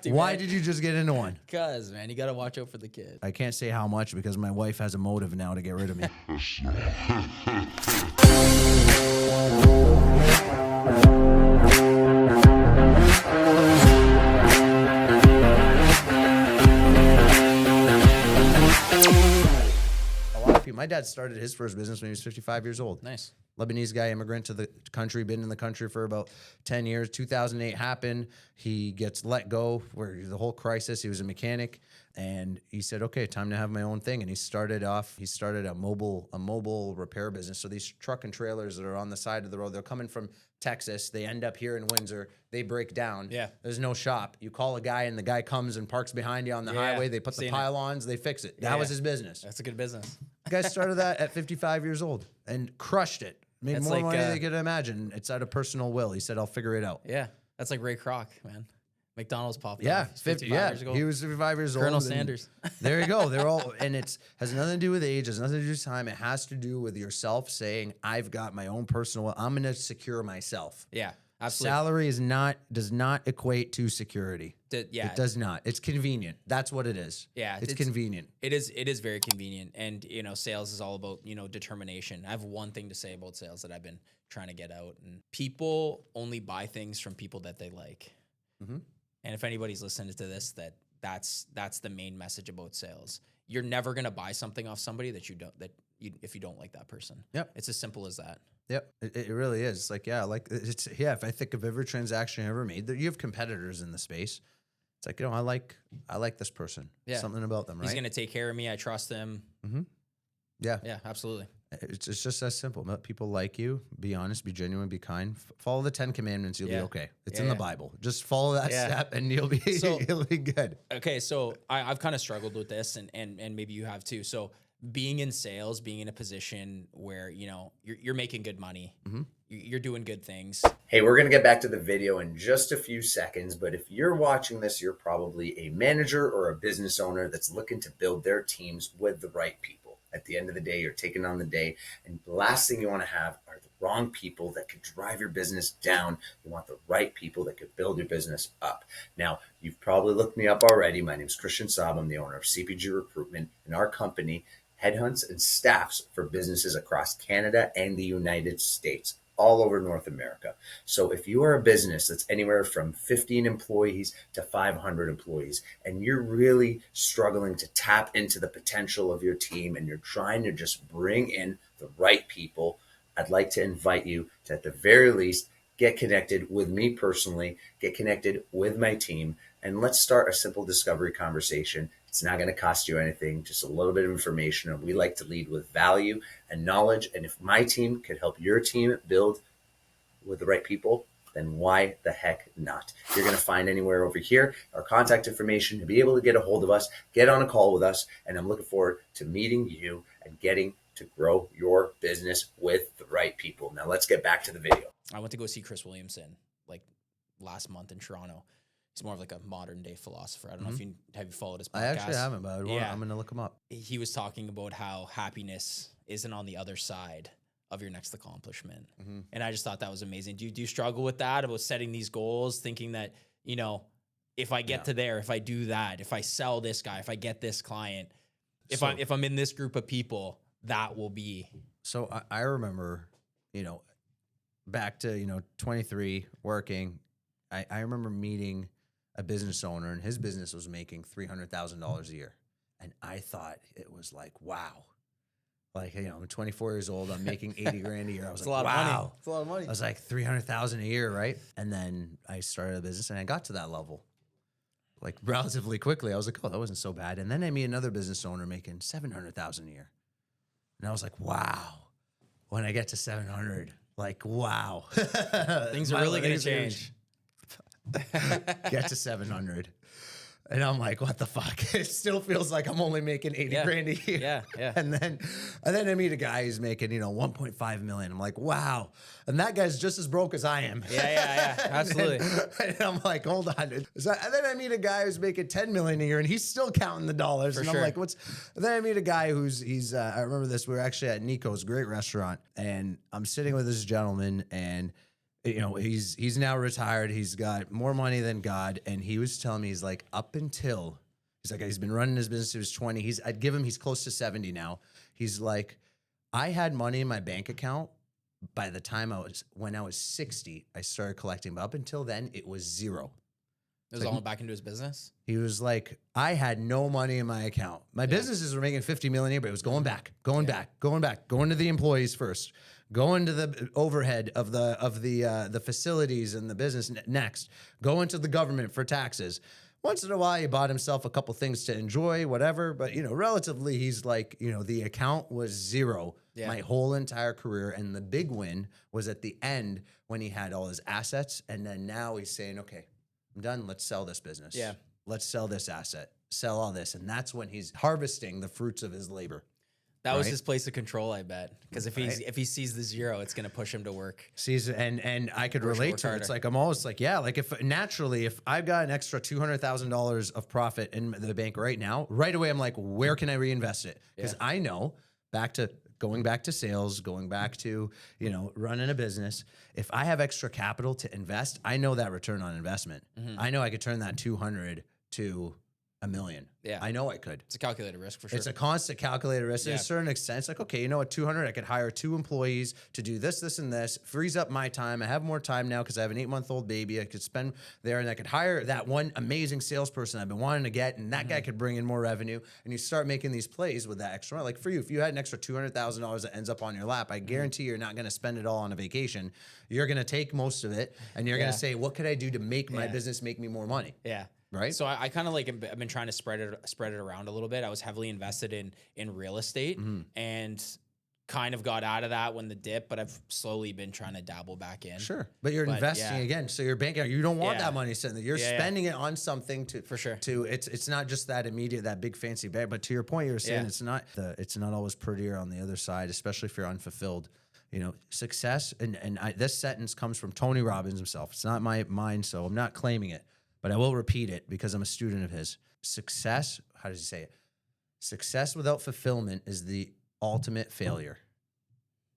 Why did you just get into one? Because, man, you got to watch out for the kid. I can't say how much because my wife has a motive now to get rid of me. My dad started his first business when he was 55 years old. Nice. Lebanese guy, immigrant to the country, been in the country for about 10 years. 2008 happened. He gets let go where the whole crisis. He was a mechanic and he said, okay, time to have my own thing. And he started a mobile repair business. So these truck and trailers that are on the side of the road, they're coming from Texas. They end up here in Windsor. They break down. Yeah. There's no shop. You call a guy and the guy comes and parks behind you on the highway. They put the pylons, they fix it. That was his business. That's a good business. The guy started that at 55 years old and crushed it. Made That's more like, money than you could imagine. It's out of personal will. He said, I'll figure it out. Yeah. That's like Ray Kroc, man. McDonald's popped Yeah, up. 55 years ago. He was 55 years old. Colonel Sanders. There you go. They're all, and has nothing to do with age, has nothing to do with time. It has to do with yourself saying, I've got my own personal, I'm going to secure myself. Yeah, absolutely. Salary does not equate to security. Yeah. It does not. It's convenient. That's what it is. Yeah. It's convenient. It is very convenient. And, sales is all about, determination. I have one thing to say about sales that I've been trying to get out. And people only buy things from people that they like. Mm-hmm. And if anybody's listening to this, that's the main message about sales. You're never going to buy something off somebody if you don't like that person. Yep. It's as simple as that. Yep, it really is. It's like, if I think of every transaction I ever made, you have competitors in the space. It's like, I like this person. Yeah. Something about them, right? He's going to take care of me. I trust him. Mm-hmm. Yeah. Yeah, absolutely. It's just as simple. Let people like you. Be honest, be genuine, be kind. Follow the 10 commandments. You'll be okay. It's in the Bible. Just follow that step and you'll be good. Okay, so I've kind of struggled with this and maybe you have too. So being in sales, being in a position where, you're making good money, you're doing good things. Hey, we're going to get back to the video in just a few seconds, but if you're watching this, you're probably a manager or a business owner that's looking to build their teams with the right people. At the end of the day, you're taking on the day, and the last thing you want to have are the wrong people that could drive your business down. You want the right people that could build your business up. Now, you've probably looked me up already. My name is Saab. I'm the owner of CPG Recruitment, and our company headhunts and staffs for businesses across Canada and the United States, all over North America. So if you are a business that's anywhere from 15 employees to 500 employees, and you're really struggling to tap into the potential of your team and you're trying to just bring in the right people, I'd like to invite you to, at the very least, get connected with me personally, get connected with my team, and let's start a simple discovery conversation. It's not going to cost you anything, just a little bit of information. And we like to lead with value and knowledge. And if my team could help your team build with the right people, then why the heck not? You're going to find anywhere over here our contact information to be able to get a hold of us, get on a call with us. And I'm looking forward to meeting you and getting to grow your business with the right people. Now let's get back to the video. I went to go see Chris Williamson like last month in Toronto. He's more of like a modern day philosopher. I don't know if you followed his podcast. I actually haven't, but I'm going to look him up. He was talking about how happiness isn't on the other side of your next accomplishment. Mm-hmm. And I just thought that was amazing. Do you struggle with that, about setting these goals, thinking that, if I get to there, if I do that, if I sell this guy, if I get this client, if I'm in this group of people, that will be. So I remember, back to, 23 working, I remember meeting a business owner, and his business was making $300,000 a year. And I thought it was like, wow. Like, I'm 24 years old. I'm making 80 grand a year. I was like, wow. It's a lot of money. I was like 300,000 a year, right? And then I started a business and I got to that level like relatively quickly. I was like, oh, that wasn't so bad. And then I meet another business owner making 700,000 a year. And I was like, wow. When I get to 700, like, wow. Things are really going to change. Get to 700. And I'm like, what the fuck? It still feels like I'm only making 80 grand a year. Yeah. And then I meet a guy who's making, 1.5 million. I'm like, wow. And that guy's just as broke as I am. Yeah. Absolutely. And I'm like, hold on. And then I meet a guy who's making 10 million a year and he's still counting the dollars. I'm like, and then I meet a guy I remember this. We were actually at Nico's, great restaurant. And I'm sitting with this gentleman and You know, he's now retired. He's got more money than God. And he was telling me, he's like, up until he's been running his business. He was 20. He's close to 70 now. He's like, I had money in my bank account by the time when I was 60, I started collecting. But up until then, it was zero. It was all back into his business. He was like, I had no money in my account. My businesses were making 50 million a year, but it was going back, going to the employees first, going to the overhead of the facilities and the business next, going to the government for taxes. Once in a while, he bought himself a couple things to enjoy, whatever. But, you know, relatively, he's like, you know, the account was zero my whole entire career. And the big win was at the end when he had all his assets. And then now he's saying, okay, I'm done. Let's sell this business. Yeah. Let's sell this asset, sell all this. And that's when he's harvesting the fruits of his labor. That was his place of control, I bet. Because if he sees the zero, it's going to push him to work. And I could relate to it. It's like, I'm always like, yeah, like if I've got an extra $200,000 of profit in the bank right now, right away, I'm like, where can I reinvest it? Because I know going back to sales, going back to, you know, running a business. If I have extra capital to invest, I know that return on investment. I know I could turn that 200 to $1 million. Yeah. I know I could. It's a calculated risk for sure. It's a constant calculated risk. To a certain extent, it's like, okay, you know what, 200, I could hire 2 employees to do this, this, and this, frees up my time. I have more time now because I have an 8-month-old baby. I could spend there, and I could hire that one amazing salesperson I've been wanting to get, and that guy could bring in more revenue. And you start making these plays with that extra money. Like for you, if you had an extra $200,000 that ends up on your lap, I guarantee you're not going to spend it all on a vacation. You're going to take most of it, and you're going to say, what could I do to make my business make me more money? Yeah. Right. So I kind of like, I've been trying to spread it around a little bit. I was heavily invested in real estate and kind of got out of that when the dip, but I've slowly been trying to dabble back in. Sure. But you're investing again. So your bank account, you don't want that money sitting there. You're spending it on something for sure. It's not just that immediate, that big fancy bag. But to your point, you're saying it's not always prettier on the other side, especially if you're unfulfilled. You know, success, this sentence comes from Tony Robbins himself. It's not mine, so I'm not claiming it. But I will repeat it because I'm a student of his. Success, how does he say it? Success without fulfillment is the ultimate failure.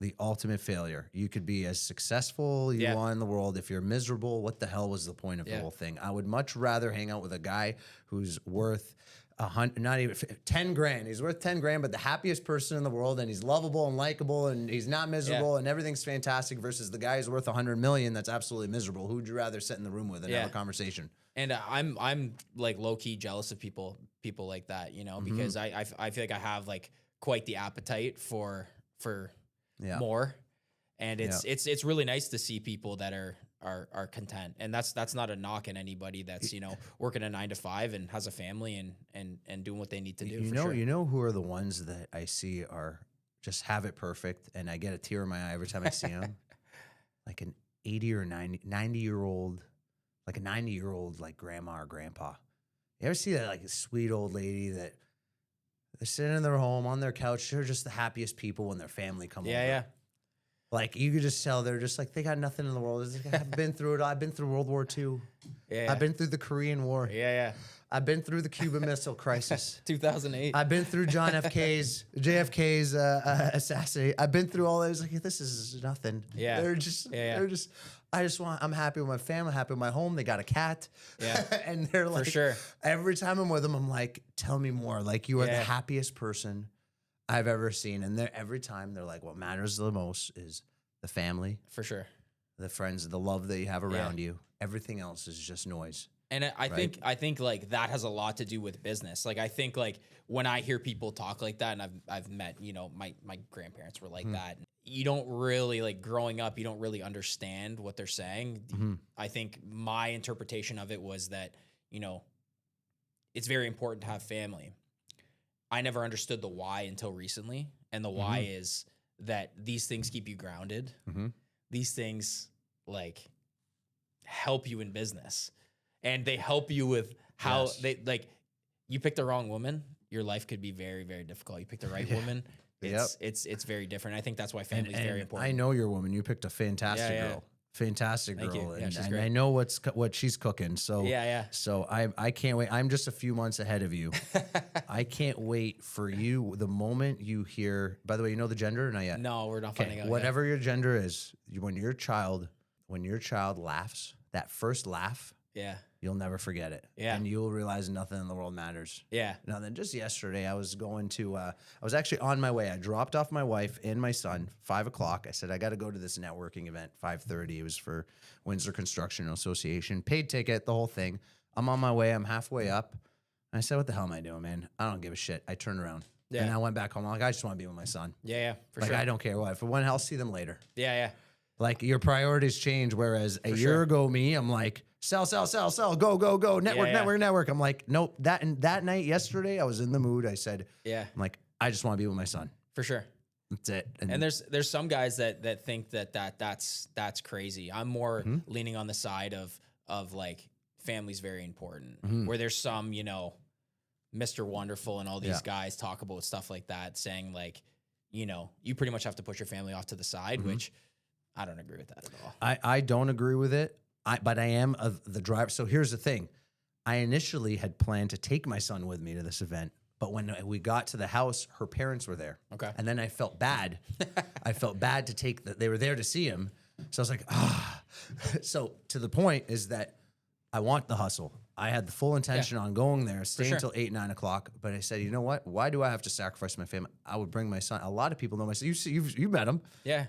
The ultimate failure. You could be as successful you want in the world. If you're miserable, what the hell was the point of the whole thing? I would much rather hang out with a guy who's worth not even 10 grand. He's worth 10 grand, but the happiest person in the world, and he's lovable and likable, and he's not miserable, and everything's fantastic, versus the guy who's worth 100 million that's absolutely miserable. Who would you rather sit in the room with and have a conversation? And I'm like low key jealous of people like that, you know, because I feel like I have like quite the appetite for more, and it's really nice to see people that are content, and that's not a knock on anybody that's, you know, working a 9 to 5 and has a family and doing what they need to do. You know who are the ones that I see are just have it perfect, and I get a tear in my eye every time I see them, like an 80 or 90-year-old. Like a 90-year-old, like grandma or grandpa. You ever see that, like a sweet old lady that they're sitting in their home on their couch? They're just the happiest people when their family come over. Yeah. Like you could just tell they're just like, they got nothing in the world. I've been through it. I've been through World War II. Yeah. I've been through the Korean War. Yeah. I've been through the Cuban Missile Crisis. 2008. I've been through JFK's assassination. I've been through all those. Like, this is nothing. Yeah. They're just. I'm happy with my family, happy with my home. They got a cat. Yeah. And they're like, for sure. Every time I'm with them, I'm like, tell me more. Like, you are the happiest person I've ever seen. And every time they're like, what matters the most is the family. For sure. The friends, the love that you have around you. Everything else is just noise. And I think like that has a lot to do with business. Like I think like when I hear people talk like that, and I've met, you know, my grandparents were like that. You don't really, like, growing up, you don't really understand what they're saying. I think my interpretation of it was that, you know, it's very important to have family. I never understood the why until recently. And the why is that these things keep you grounded. These things like help you in business, and they help you with how they like, you pick the wrong woman, your life could be very, very difficult. You pick the right woman. It's very different. I think that's why family is very important. I know your woman. You picked a fantastic girl. Fantastic girl. Thank you. Yeah, she's and great. I know what she's cooking. So So I can't wait. I'm just a few months ahead of you. I can't wait for you. The moment you hear, by the way, you know the gender or not yet? No, we're not finding out. Whatever your gender is, when you're a child, when your child laughs, that first laugh, Yeah. you'll never forget it. Yeah. And you'll realize nothing in the world matters. Yeah. Now, then just yesterday, I was going to, I was actually on my way. I dropped off my wife and my son, 5 o'clock. I said, I got to go to this networking event, 5:30. It was for Windsor Construction Association. Paid ticket, the whole thing. I'm on my way. I'm halfway up. And I said, what the hell am I doing, man? I don't give a shit. I turned around. Yeah. And I went back home. I'm like, I just want to be with my son. Yeah. For Like, sure. I don't care what. For one, I'll see them later. Yeah. Like, your priorities change. Whereas a year sure. ago, me, I'm like, sell, go, network. I'm like, nope. That night yesterday, I was in the mood. I said, Yeah. I'm like, I just want to be with my son. For sure. That's it. And there's some guys that think that's crazy. I'm more leaning on the side of like family's very important. Where there's some, Mr. Wonderful and all these guys talk about stuff like that, saying like, you pretty much have to put your family off to the side, which I don't agree with that at all. I don't agree with it. But I am of the driver. So here's the thing. I initially had planned to take my son with me to this event. But when we got to the house, her parents were there. Okay. And then I felt bad. I felt bad to take they were there to see him. So I was like, So to the point is that I want the hustle. I had the full intention on going there, staying until 8, 9 o'clock. But I said, you know what? Why do I have to sacrifice my family? I would bring my son. A lot of people know my son. You met him. Yeah.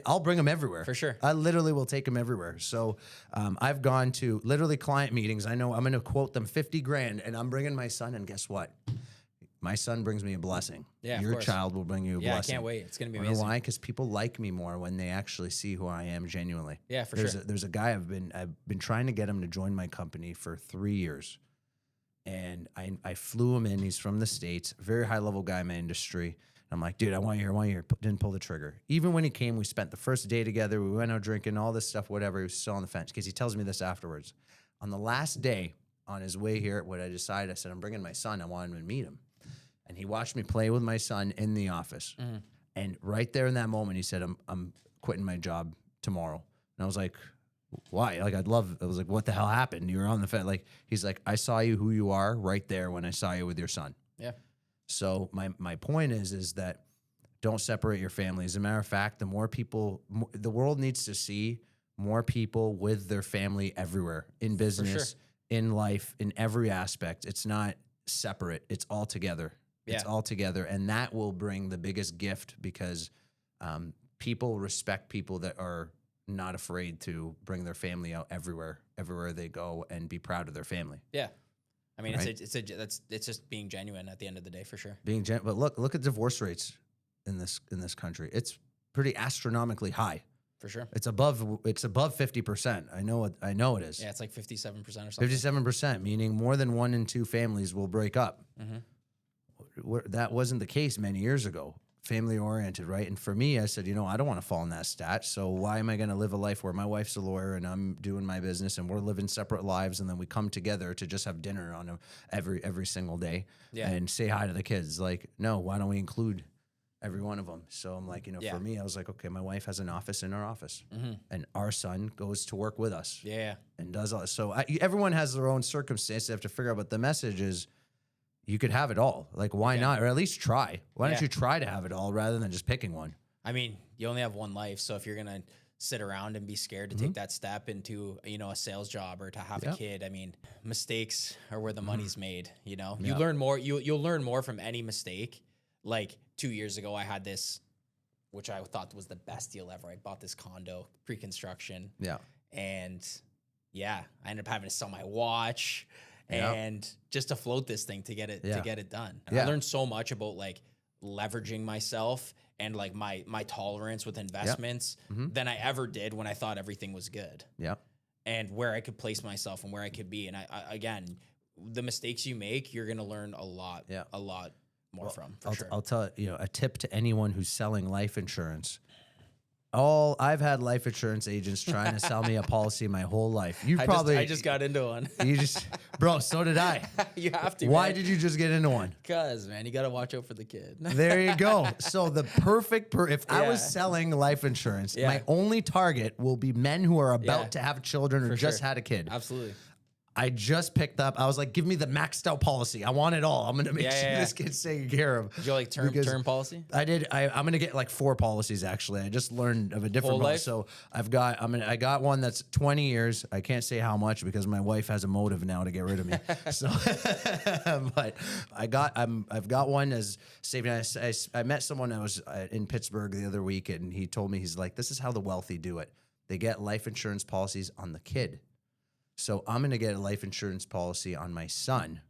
I'll bring him everywhere. For sure. I literally will take him everywhere. So I've gone to literally client meetings. I know I'm going to quote them 50 grand, and I'm bringing my son. And guess what? My son brings me a blessing. Yeah, of Your course. child will bring you a blessing. I can't wait. It's going to be You know amazing. why? Because people like me more when they actually see who I am genuinely. Yeah, for sure. There's a guy I've been trying to get him to join my company for 3 years. And I flew him in. He's from the States, very high level guy in my industry. I'm like, dude, I want you here. Didn't pull the trigger. Even when he came, we spent the first day together. We went out drinking, all this stuff, whatever. He was still on the fence because he tells me this afterwards. On the last day, on his way here, what I decided, I said, I'm bringing my son. I want him to meet him. And he watched me play with my son in the office. And right there in that moment, he said, I'm quitting my job tomorrow. And I was like, why? Like, I was like, what the hell happened? You were on the fence. Like, he's like, I saw you who you are right there when I saw you with your son. Yeah. So my point is that don't separate your family. As a matter of fact, the more people, the world needs to see more people with their family everywhere, in business, in life, in every aspect. It's not separate. It's all together. It's all together. And that will bring the biggest gift because people respect people that are not afraid to bring their family out everywhere they go and be proud of their family. Yeah. I mean, Right? it's just being genuine at the end of the day, for sure. But look at divorce rates in this country. It's pretty astronomically high. For sure. It's above 50%. I know it is. Yeah, it's like 57% or something. 57%, meaning more than 1 in 2 families will break up. That wasn't the case many years ago. Family oriented, right? And for me, I said, I don't want to fall in that stat. So why am I going to live a life where my wife's a lawyer and I'm doing my business and we're living separate lives and then we come together to just have dinner on every single day and say hi to the kids? Like, no, why don't we include every one of them? So I'm like, for me, I was like, okay, my wife has an office in our office and our son goes to work with us. Yeah. And does all. So everyone has their own circumstance. They have to figure out, but the message is, you could have it all. Like, why not? Or at least try. Why don't you try to have it all rather than just picking one? I mean, you only have one life. So if you're going to sit around and be scared to take that step into, a sales job or to have a kid, I mean, mistakes are where the money's made, You learn more. You'll learn more from any mistake. Like 2 years ago, I had this, which I thought was the best deal ever. I bought this condo, pre-construction. Yeah. And I ended up having to sell my watch. And just to float this thing to get it done. And I learned so much about like leveraging myself and like my tolerance with investments than I ever did when I thought everything was good. Yeah. And where I could place myself and where I could be. And I again, the mistakes you make, you're gonna learn a lot more from. Sure. I'll tell you, a tip to anyone who's selling life insurance. I've had life insurance agents trying to sell me a policy my whole life. I just got into one. Bro, so did I. You have to. Why did you just get into one? Because, man, you got to watch out for the kid. There you go. So the perfect, if I was selling life insurance, my only target will be men who are about to have children or just had a kid. Absolutely. I just picked up. I was like, give me the maxed out policy. I want it all. I'm going to make sure this gets taken care of. Did you like term policy? I did. I'm going to get like 4 policies actually. I just learned of a different one. So I got one that's 20 years. I can't say how much because my wife has a motive now to get rid of me. So, but I've got one as saving. I met someone that was in Pittsburgh the other week, and he told me, he's like, this is how the wealthy do it. They get life insurance policies on the kid. So I'm going to get a life insurance policy on my son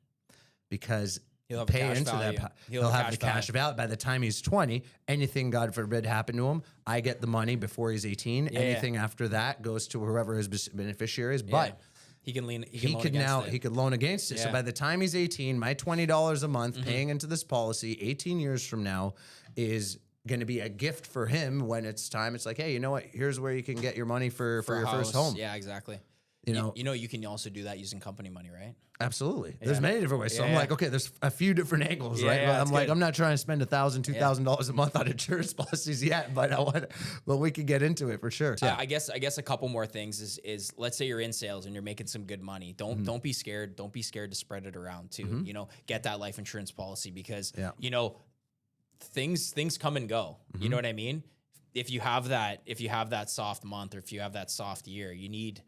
because he'll have pay into that. He'll have the cash value. By the time he's 20, anything, God forbid, happen to him, I get the money before he's 18. Anything after that goes to whoever his beneficiary is. But he can lean. He could loan against it. So by the time he's 18, my $20 a month paying into this policy 18 years from now is going to be a gift for him when it's time. It's like, hey, you know what? Here's where you can get your money for your first home. Yeah, exactly. You know, you can also do that using company money, right? Absolutely. There's many different ways. So I'm like, okay, there's a few different angles, right? Yeah, I'm like, I'm not trying to spend $1,000, $2,000 a month on insurance policies yet, but we could get into it for sure. I guess a couple more things is let's say you're in sales and you're making some good money. Don't be scared. Don't be scared to spread it around too. You know, get that life insurance policy because you know, things come and go. You know what I mean? If you have that soft month or if you have that soft year, you need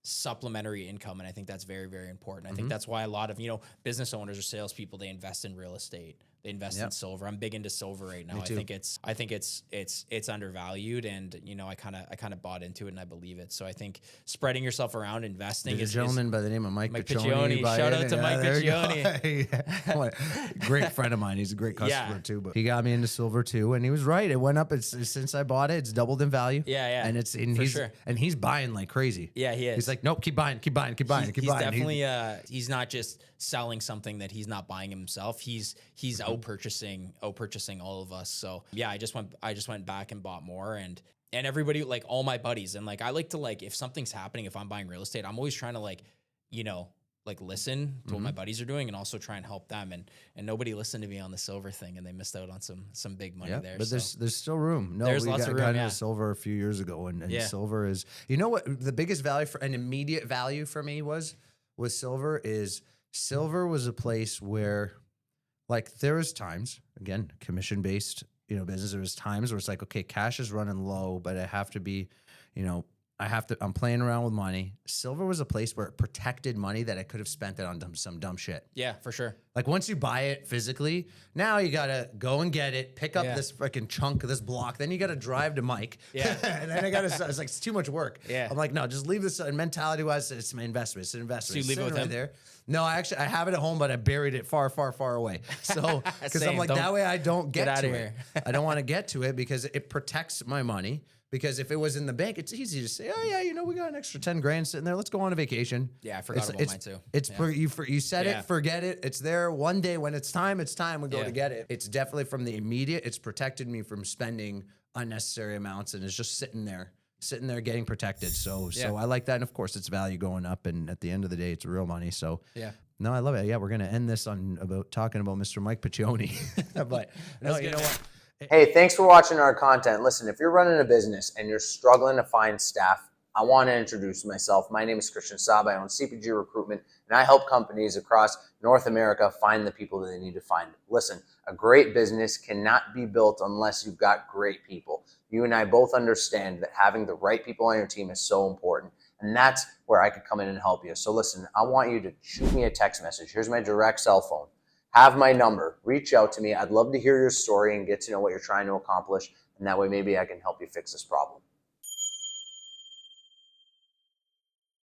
supplementary income. And I think that's very, very important. I think that's why a lot of, business owners or salespeople, they invest in real estate. They invest in silver. I'm big into silver right now. I think it's undervalued, and I kind of bought into it and I believe it. So I think spreading yourself around, investing. There's a gentleman by the name of Mike Piccioni. Shout out to Mike Piccioni. Great friend of mine. He's a great customer too. But he got me into silver too, and he was right. It went up. Since I bought it, it's doubled in value. Yeah. And he's buying like crazy. Yeah, he is. He's like, nope, keep buying. He's definitely he's not just selling something that he's not buying himself. He's out purchasing all of us. So yeah, I just went back and bought more, and everybody, like all my buddies, and like I like to, like, if something's happening, if I'm buying real estate, I'm always trying to listen to what my buddies are doing and also try and help them, and nobody listened to me on the silver thing, and they missed out on some big money there. But there's still room. No, there's lots of room. Got into silver a few years ago, and silver is, what the biggest value for an immediate value for me was silver is. Silver was a place where, like, there was times, again, commission-based, business. There was times where it's like, okay, cash is running low, but I have to be, I'm playing around with money. Silver was a place where it protected money that I could have spent it on some dumb shit. Yeah, for sure. Like, once you buy it physically, now you got to go and get it, pick up this freaking chunk of this block. Then you got to drive to Mike. Yeah. And then it's like, it's too much work. Yeah. I'm like, no, just leave this. And mentality-wise, it's my investment. It's an investment. So you leave it with him? There. No, I have it at home, but I buried it far, far, far away. So, because I'm like, that way I don't get to it. I don't want to get to it because it protects my money. Because if it was in the bank, it's easy to say, oh yeah, we got an extra 10 grand sitting there. Let's go on a vacation. Yeah, I forgot about mine too. It's you said it, forget it. It's there one day when it's time. We go to get it. It's definitely from the immediate. It's protected me from spending unnecessary amounts, and it's just sitting there getting protected. So I like that, and of course it's value going up. And at the end of the day, it's real money. So no, I love it. Yeah, we're gonna end this talking about Mr. Mike Piccioni. But no, you know what? Hey, thanks for watching our content. Listen, if you're running a business and you're struggling to find staff, I want to introduce myself. My name is Saab. I own CPG Recruitment, and I help companies across North America find the people that they need to find. Listen, a great business cannot be built unless you've got great people. You and I both understand that having the right people on your team is so important, and that's where I could come in and help you. So listen, I want you to shoot me a text message. Here's my direct cell phone. Have my number. Reach out to me. I'd love to hear your story and get to know what you're trying to accomplish, and that way maybe I can help you fix this problem.